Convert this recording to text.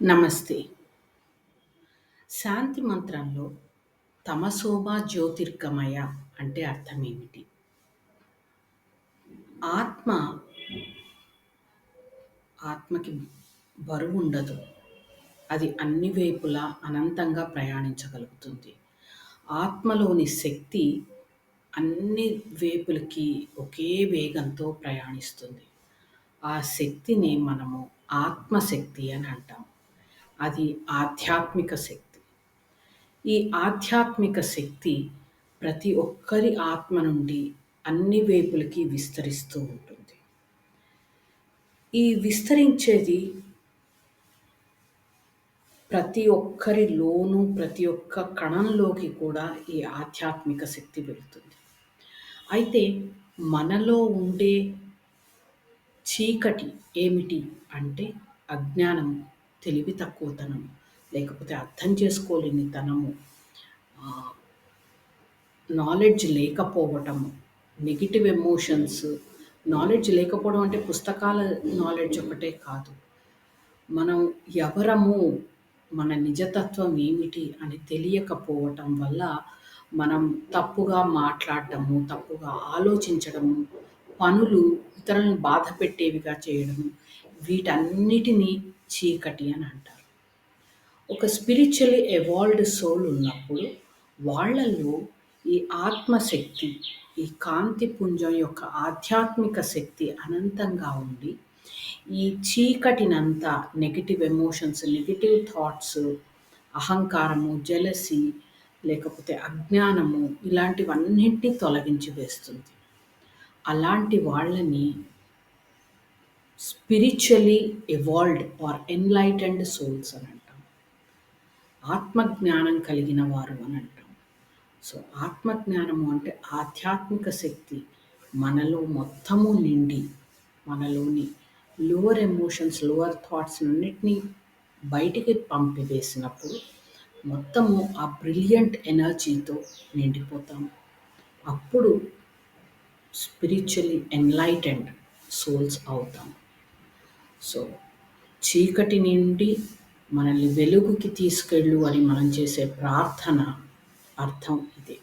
నమస్తే. శాంతి మంత్రంలో తమసోమా జ్యోతిర్గమయ అంటే అర్థమేమిటి? ఆత్మ ఆత్మకి బరువుండదు. అది అన్ని వైపులా అనంతంగా ప్రయాణించగలుగుతుంది. ఆత్మలోని శక్తి అన్ని వైపులకి ఒకే వేగంతో ప్రయాణిస్తుంది. ఆ శక్తిని మనము ఆత్మశక్తి అని అంటాం. అది ఆధ్యాత్మిక శక్తి. ఈ ఆధ్యాత్మిక శక్తి ప్రతి ఒక్కరి ఆత్మ నుండి అన్ని వైపులకి విస్తరిస్తూ ఉంటుంది. ఈ విస్తరించేది ప్రతి ఒక్కరిలోనూ, ప్రతి ఒక్క కణంలోకి కూడా ఈ ఆధ్యాత్మిక శక్తి వెళుతుంది. అయితే మనలో ఉండే చీకటి ఏమిటి అంటే అజ్ఞానం, తెలివి తక్కువతనం, లేకపోతే అర్థం చేసుకోలేని తనము, నాలెడ్జ్ లేకపోవటము, నెగెటివ్ ఎమోషన్స్. నాలెడ్జ్ లేకపోవడం అంటే పుస్తకాల నాలెడ్జ్ ఒకటే కాదు. మనం ఎవరము, మన నిజతత్వం ఏమిటి అని తెలియకపోవటం వల్ల మనం తప్పుగా మాట్లాడటము, తప్పుగా ఆలోచించడము, పనులు ఇతరులను బాధ పెట్టేవిగా చేయడము, వీటన్నిటినీ చీకటి అని అంటారు. ఒక స్పిరిచువల్లీ ఎవాల్వ్డ్ సోల్ ఉన్నప్పుడు వాళ్ళల్లో ఈ ఆత్మశక్తి, ఈ కాంతి పుంజం యొక్క ఆధ్యాత్మిక శక్తి అనంతంగా ఉండి ఈ చీకటినంతా, నెగెటివ్ ఎమోషన్స్, నెగెటివ్ థాట్స్, అహంకారము, జెలసీ, లేకపోతే అజ్ఞానము, ఇలాంటివన్నిటిని తొలగించి వేస్తుంది. అలాంటి వాళ్ళని spiritually evolved or enlightened souls అని అంటాం. ఆత్మజ్ఞానం కలిగిన వారు అని అంటాం. సో ఆత్మజ్ఞానము అంటే ఆధ్యాత్మిక శక్తి మనలో మొత్తము నిండి, మనలోని లోవర్ ఎమోషన్స్, లోవర్ థాట్స్ అన్నిటినీ బయటికి పంపివేసినప్పుడు మొత్తము ఆ బ్రిలియంట్ ఎనర్జీతో నిండిపోతాము. అప్పుడు స్పిరిచువల్లీ ఎన్లైటెండ్ సోల్స్ అవుతాం. సో చీకటి నుండి మనల్ని వెలుగుకి తీసుకెళ్ళు అని మనం చేసే ప్రార్థన అర్థం ఇదే.